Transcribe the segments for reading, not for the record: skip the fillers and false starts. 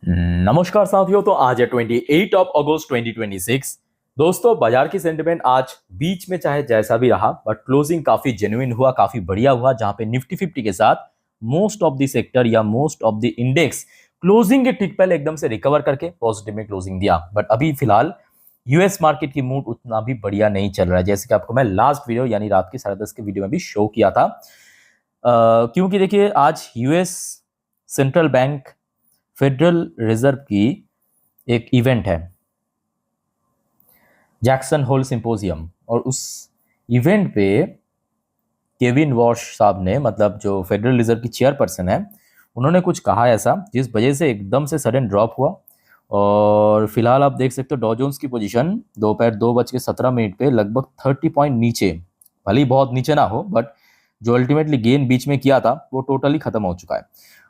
नमस्कार साथियों। तो आज है 28 ऑफ अगस्त 2026। दोस्तों, बाजार की सेंटिमेंट आज बीच में चाहे जैसा भी रहा, बट क्लोजिंग काफी जेन्युइन हुआ, काफी बढ़िया हुआ, जहां पे निफ्टी 50 के साथ मोस्ट ऑफ द सेक्टर या most of the index closing के ठीक पहले एकदम से रिकवर करके पॉजिटिव में क्लोजिंग दिया। बट अभी फिलहाल यूएस मार्केट की मूड उतना भी बढ़िया नहीं चल रहा है, जैसे कि आपको मैं लास्ट वीडियो यानी रात के 10:30 के वीडियो में भी शो किया था। क्योंकि देखिए, आज US central bank federal reserve की एक इवेंट है, जैक्सन होल सिंपोजियम, और उस इवेंट पे केविन वॉश साहब ने, मतलब जो फेडरल रिजर्व की चेयरपर्सन है, उन्होंने कुछ कहा ऐसा जिस वजह से एकदम से सडन ड्रॉप हुआ। और फिलहाल आप देख सकते हो डॉ जोन्स की पोजीशन दोपहर 2:17 पे लगभग 30 पॉइंट नीचे, भले ही बहुत नीचे ना हो, बट जो अल्टीमेटली गेन बीच में किया था वो टोटली खत्म हो चुका है।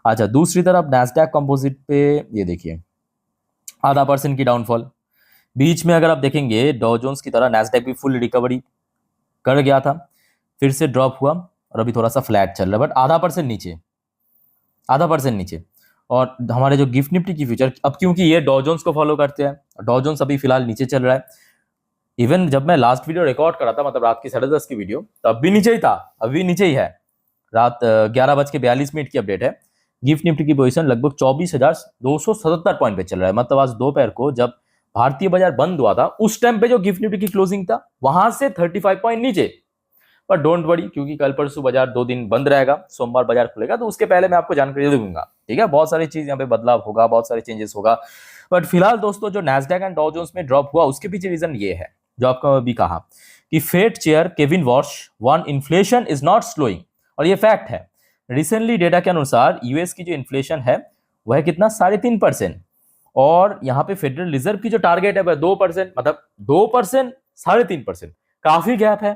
अच्छा, दूसरी तरफ नैस्डैक कंपोजिट पे ये देखिए 0.5% की डाउनफॉल। बीच में अगर आप देखेंगे डॉ जोन्स की तरह नैस्डैक भी फुल रिकवरी कर गया था, फिर से ड्रॉप हुआ और अभी थोड़ा सा फ्लैट चल रहा है, बट 0.5% नीचे, 0.5% नीचे। और हमारे जो गिफ्ट निफ्टी की फ्यूचर, अब क्योंकि ये डॉ जोन्स को फॉलो करते हैं, डॉ जोन्स अभी फिलहाल नीचे चल रहा है। इवन जब मैं लास्ट वीडियो रिकॉर्ड करा था, मतलब रात की 10:30 की वीडियो, तब भी नीचे ही था, अभी नीचे ही है। रात 11:42 की अपडेट है। गिफ्ट निफ्टी की पोजीशन लगभग 24,277 पॉइंट पे चल रहा है। मतलब आज दोपहर को जब भारतीय बाजार बंद हुआ था, उस टाइम पे जो गिफ्ट निफ्टी की क्लोजिंग था, वहां से 35 पॉइंट नीचे। पर डोंट वरी, क्योंकि कल परसों बाजार 2 दिन बंद रहेगा, सोमवार बाजार खुलेगा, तो उसके पहले मैं आपको जानकारी दे दूंगा। ठीक है, बहुत सारी चीज यहाँ पे बदलाव होगा, बहुत सारे चेंजेस होगा। बट फिलहाल दोस्तों, जो नैस्डैक एंड डॉ जोन्स में ड्रॉप हुआ, उसके पीछे रीजन ये है, जो आपको अभी कहा कि Fed chair Kevin wash one inflation is not slowing, और ये फैक्ट है। रिसेंटली डेटा के अनुसार यूएस की जो इन्फ्लेशन है वह है कितना, 3.5%। और यहाँ पे फेडरल रिजर्व की जो टारगेट है वह 2%, मतलब 2%, 3.5%, काफी गैप है।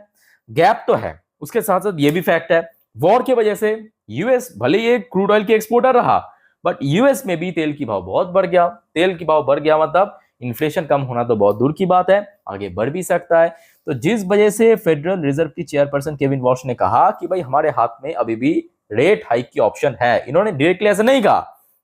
गैप तो है, उसके साथ साथ ये भी फैक्ट है, वॉर की वजह से यूएस भले ही एक क्रूड ऑयल की एक्सपोर्टर रहा, बट यूएस में भी तेल की भाव बहुत बढ़ गया। तेल की भाव बढ़ गया मतलब इन्फ्लेशन कम होना तो बहुत दूर की बात है, आगे बढ़ भी सकता है। तो जिस वजह से फेडरल रिजर्व की चेयरपर्सन केविन वॉश ने कहा कि भाई हमारे हाथ में अभी भी रेट हाइक की ऑप्शन है। इन्होंने डायरेक्टली ऐसा नहीं कहा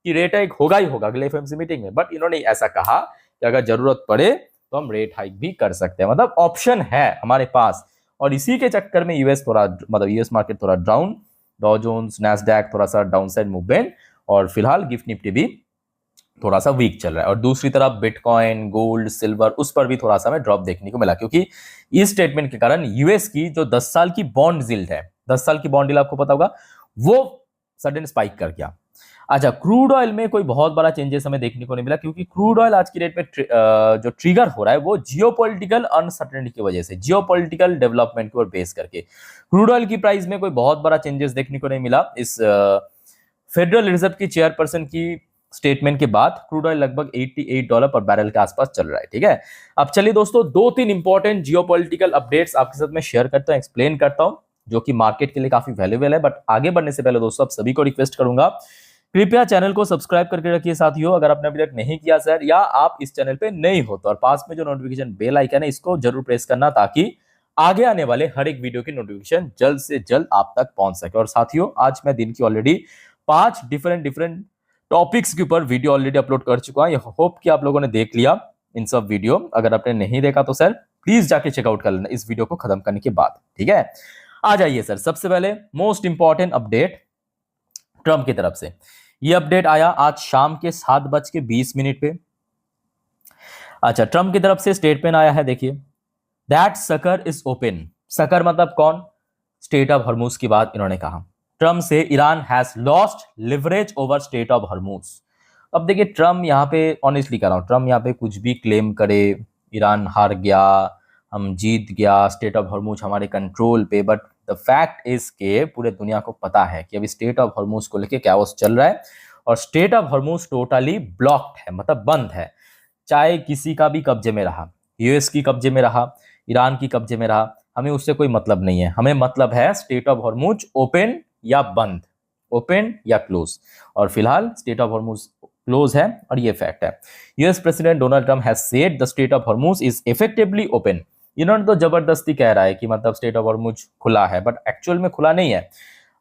कि रेट हाइक होगा ही होगा अगले एफएमसी मीटिंग में, बट इन्होंने ऐसा कहा कि अगर जरूरत पड़े तो हम रेट हाइक भी कर सकते हैं, मतलब ऑप्शन है हमारे पास। और इसी के चक्कर में यूएस थोड़ा, मतलब यूएस मार्केट थोड़ा डाउन, डॉ जोन्स नैस्डैक थोड़ा सा डाउनसाइड मूवमेंट, और फिलहाल गिफ्ट निफ्टी भी थोड़ा सा वीक चल रहा है। और दूसरी तरफ बिटकॉइन, गोल्ड, सिल्वर, उस पर भी थोड़ा सा हमें ड्रॉप देखने को मिला, क्योंकि इस स्टेटमेंट के कारण यूएस की जो 10 साल की बॉन्ड यील्ड है, 10 साल की बॉन्ड यील्ड आपको पता होगा, वो सडन स्पाइक कर गया। अच्छा, क्रूड ऑयल में कोई बहुत बड़ा चेंजेस हमें देखने को नहीं मिला, क्योंकि क्रूड ऑयल आज की डेट में जो ट्रिगर हो रहा है वो जियोपॉलिटिकल अनसर्टेनिटी की वजह से, जियोपॉलिटिकल डेवलपमेंट को बेस करके क्रूड ऑयल की प्राइस में कोई बहुत बड़ा चेंजेस देखने को नहीं मिला। इस फेडरल रिजर्व की चेयरपर्सन की स्टेटमेंट के बाद क्रूड ऑयल लगभग $88 पर बैरल के आसपास चल रहा है। ठीक है, अब चलिए दोस्तों, 2-3 इंपॉर्टेंट जियोपॉलिटिकल अपडेट्स आपके साथ मैं शेयर करता हूं, एक्सप्लेन करता हूं, जो कि मार्केट के लिए काफी वैल्यूएबल है। बट आगे बढ़ने से पहले दोस्तों, आप सभी को रिक्वेस्ट करूंगा, कृपया चैनल को सब्सक्राइब करके रखिए साथियों, अगर आपने अभी तक नहीं किया सर, या आप इस चैनल पे नए हो तो, और पास में जो नोटिफिकेशन बेल आइकन है इसको जरूर प्रेस करना, ताकि आगे आने वाले हर एक वीडियो की नोटिफिकेशन जल्द से जल्द आप तक पहुंच सके। और साथियों, आज मैं दिन की ऑलरेडी 5 डिफरेंट टॉपिक्स के ऊपर वीडियो ऑलरेडी अपलोड कर चुका हूं। होप कि आप लोगों ने देख लिया इन सब वीडियो। अगर आपने नहीं देखा तो सर प्लीज जाके चेकआउट कर लेना इस वीडियो को खत्म करने के बाद। ठीक है, आ जाइए सर, सबसे पहले मोस्ट इंपॉर्टेंट अपडेट ट्रंप की तरफ से। ये अपडेट आया आज शाम के 7:20 पे। अच्छा, ट्रंप की तरफ से स्टेटमेंट आया है, देखिए, that sucker is open. Sucker मतलब कौन, स्टेट ऑफ हॉर्मुज की बात इन्होंने कहा। ट्रम्प से Iran has lost leverage over state of Hormuz. अब देखिए, ट्रम्प यहाँ पे, ऑनेस्टली कह रहा हूं, ट्रम्प यहाँ पे कुछ भी क्लेम करे, ईरान हार गया, हम जीत गया, स्टेट ऑफ हॉर्मुज हमारे कंट्रोल पे, बट द फैक्ट इज के पूरे दुनिया को पता है कि अभी स्टेट ऑफ हॉर्मुज को लेके क्या चल रहा है। और state of Hormuz totally blocked है, मतलब बंद है। चाहे किसी का भी कब्जे में रहा, यूएस की कब्जे में रहा, ईरान की कब्जे में रहा, हमें उससे कोई मतलब नहीं है। हमें मतलब है स्टेट ऑफ हॉर्मुज ओपन या बंद, ओपन या क्लोज। और फिलहाल स्टेट ऑफ हॉर्मुज क्लोज है, और ये फैक्ट है। US president Donald Trump has said the state of Hormuz is effectively open. इन्होंने तो जबरदस्ती कह रहा है कि मतलब स्टेट ऑफ हॉर्मुज खुला है, बट एक्चुअल में खुला नहीं है।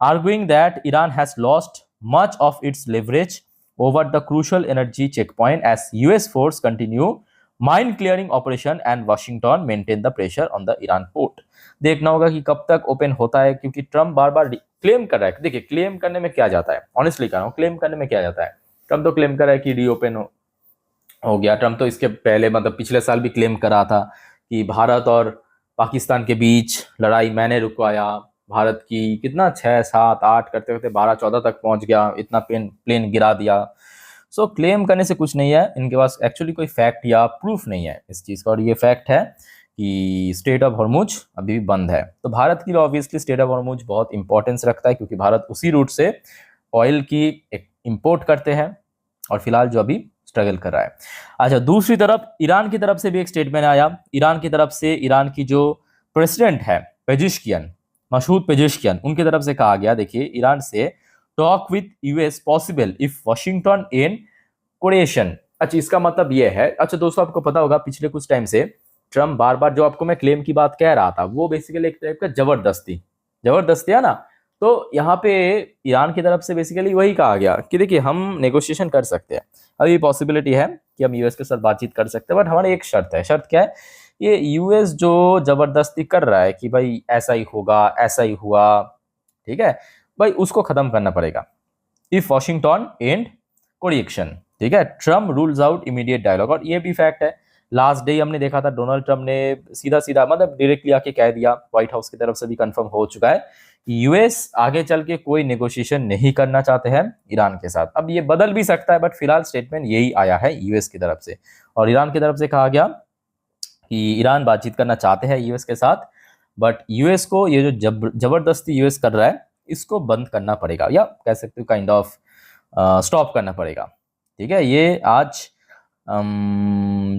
Arguing that Iran has lost much of its leverage over the crucial energy checkpoint as US force continue mine clearing operation and Washington maintain the pressure on the Iran port। देखना होगा कि कब तक open होता है, क्योंकि Trump बार बार claim कर रहा है। देखिए क्लेम करने में क्या जाता है, ऑनेस्टली कह रहा हूँ, क्लेम करने में क्या जाता है। ट्रम्प तो क्लेम कर रहा है कि रीओपन हो गया। ट्रम्प तो इसके पहले मतलब पिछले साल भी क्लेम करा था कि भारत और पाकिस्तान के बीच लड़ाई मैंने रुकवाया, भारत की कितना 6 7 8 करते करते 12 14 तक पहुंच गया, इतना प्लेन गिरा दिया। सो क्लेम करने से कुछ नहीं है, इनके पास एक्चुअली कोई फैक्ट या प्रूफ नहीं है इस चीज़ का। और ये फैक्ट है कि स्टेट ऑफ हॉर्मुज अभी भी बंद है। तो भारत के लिए ऑब्वियसली स्टेट ऑफ हॉर्मुज बहुत इंपॉर्टेंस रखता है, क्योंकि भारत उसी रूट से ऑयल की इंपोर्ट करते हैं और फिलहाल जो अभी स्ट्रगल कर रहा है। अच्छा, दूसरी तरफ ईरान की तरफ से भी एक स्टेटमेंट आया। ईरान की तरफ से ईरान की जो प्रेसिडेंट है पेजेश्कियन, मसूद पेजेश्कियन, उनकी तरफ से कहा गया, देखिए ईरान से talk with US possible if Washington end coercion. अच्छा, इसका मतलब ये है, अच्छा दोस्तों आपको पता होगा पिछले कुछ टाइम से ट्रम्प बार बार जो आपको मैं क्लेम की बात कह रहा था, वो बेसिकली एक टाइप का जबरदस्ती है ना। तो यहाँ पे ईरान की तरफ से बेसिकली वही कहा गया कि देखिए हम नेगोशिएशन कर सकते हैं, अभी पॉसिबिलिटी है कि हम यूएस के साथ बातचीत कर सकते हैं, बट हमारी एक शर्त है। शर्त क्या है? ये यूएस जो जबरदस्ती कर रहा है कि भाई ऐसा ही होगा, ऐसा ही हुआ, ठीक है भाई, उसको खत्म करना पड़ेगा। इफ वॉशिंगटन एंड कोरिएक्शन, ठीक है, Trump rules out immediate dialogue. और ये भी फैक्ट है, लास्ट डे हमने देखा था डोनाल्ड ट्रम्प ने सीधा सीधा मतलब डायरेक्टली आके कह दिया, व्हाइट हाउस की तरफ से भी कंफर्म हो चुका है कि यूएस आगे चल के कोई नेगोशिएशन नहीं करना चाहते हैं ईरान के साथ। अब ये बदल भी सकता है, बट फिलहाल स्टेटमेंट यही आया है यूएस की तरफ से। और ईरान की तरफ से कहा गया कि ईरान बातचीत करना चाहते हैं यूएस के साथ, बट यूएस को ये जो जबरदस्ती यूएस कर रहा है, इसको बंद करना पड़ेगा, या कह सकते हो काइंड ऑफ स्टॉप करना पड़ेगा। ठीक है, ये आज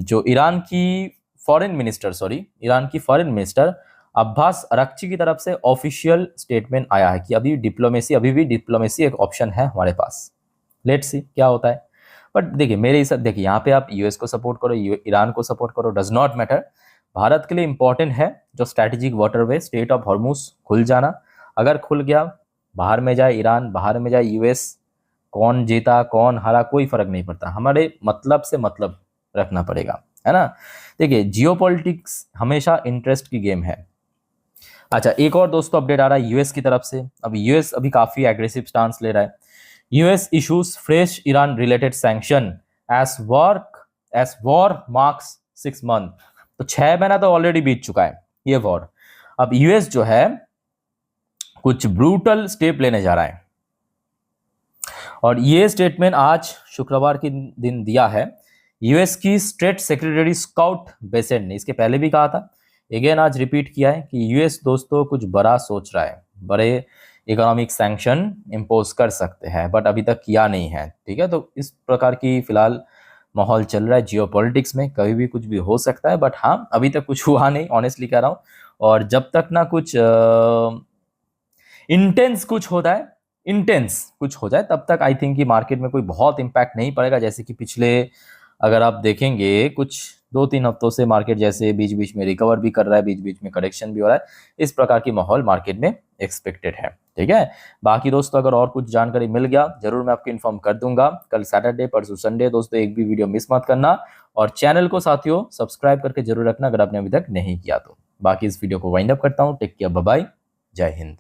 जो ईरान की फॉरेन मिनिस्टर अब्बास अराक्ची की तरफ से ऑफिशियल स्टेटमेंट आया है कि अभी भी डिप्लोमेसी एक ऑप्शन है हमारे पास। लेट्स सी क्या होता है। बट देखिए मेरे हिसाब, देखिए यहाँ पे आप यूएस को सपोर्ट करो, ईरान को सपोर्ट करो, डज नॉट मैटर। भारत के लिए इंपॉर्टेंट है जो strategic waterway state of Hormuz खुल जाना। अगर खुल गया, बाहर में जाए ईरान, बाहर में जाए यूएस, कौन जीता कौन हारा कोई फर्क नहीं पड़ता, हमारे मतलब से मतलब रखना पड़ेगा, है ना। देखिए जियोपॉलिटिक्स हमेशा इंटरेस्ट की गेम है। अच्छा, एक और दोस्तों अपडेट आ रहा है यूएस की तरफ से। अब यूएस अभी काफी एग्रेसिव स्टांस ले रहा है। US issues fresh Iran related sanction as war marks 6 month. तो 6 महीना तो ऑलरेडी बीत चुका है ये वॉर। अब यूएस जो है कुछ ब्रूटल स्टेप लेने जा रहा है, और ये स्टेटमेंट आज शुक्रवार के दिन दिया है यूएस की स्टेट सेक्रेटरी स्कॉट बेसेंट ने। इसके पहले भी कहा था, अगेन आज रिपीट किया है कि यूएस दोस्तों कुछ बड़ा सोच रहा है, बड़े इकोनॉमिक सैंक्शन इम्पोज कर सकते हैं, बट अभी तक किया नहीं है। ठीक है, तो इस प्रकार की फिलहाल माहौल चल रहा है जियोपॉलिटिक्स में, कभी भी कुछ भी हो सकता है, बट हाँ अभी तक कुछ हुआ नहीं, ऑनेस्टली कह रहा हूँ। और जब तक ना कुछ इंटेंस कुछ हो जाए तब तक आई थिंक कि मार्केट में कोई बहुत इंपैक्ट नहीं पड़ेगा। जैसे कि पिछले अगर आप देखेंगे कुछ 2-3 हफ्तों से मार्केट जैसे बीच बीच में रिकवर भी कर रहा है, बीच बीच में करेक्शन भी हो रहा है, इस प्रकार की माहौल मार्केट में एक्सपेक्टेड है। ठीक है, बाकी दोस्तों अगर और कुछ जानकारी मिल गया जरूर मैं आपको इन्फॉर्म कर दूंगा। कल सैटरडे, परसों संडे दोस्तों एक भी वीडियो मिस मत करना, और चैनल को साथियों सब्सक्राइब करके जरूर रखना अगर आपने अभी तक नहीं किया तो। बाकी इस वीडियो को वाइंड अप करता हूँ। टेक केयर, बाय बाय, जय हिंद।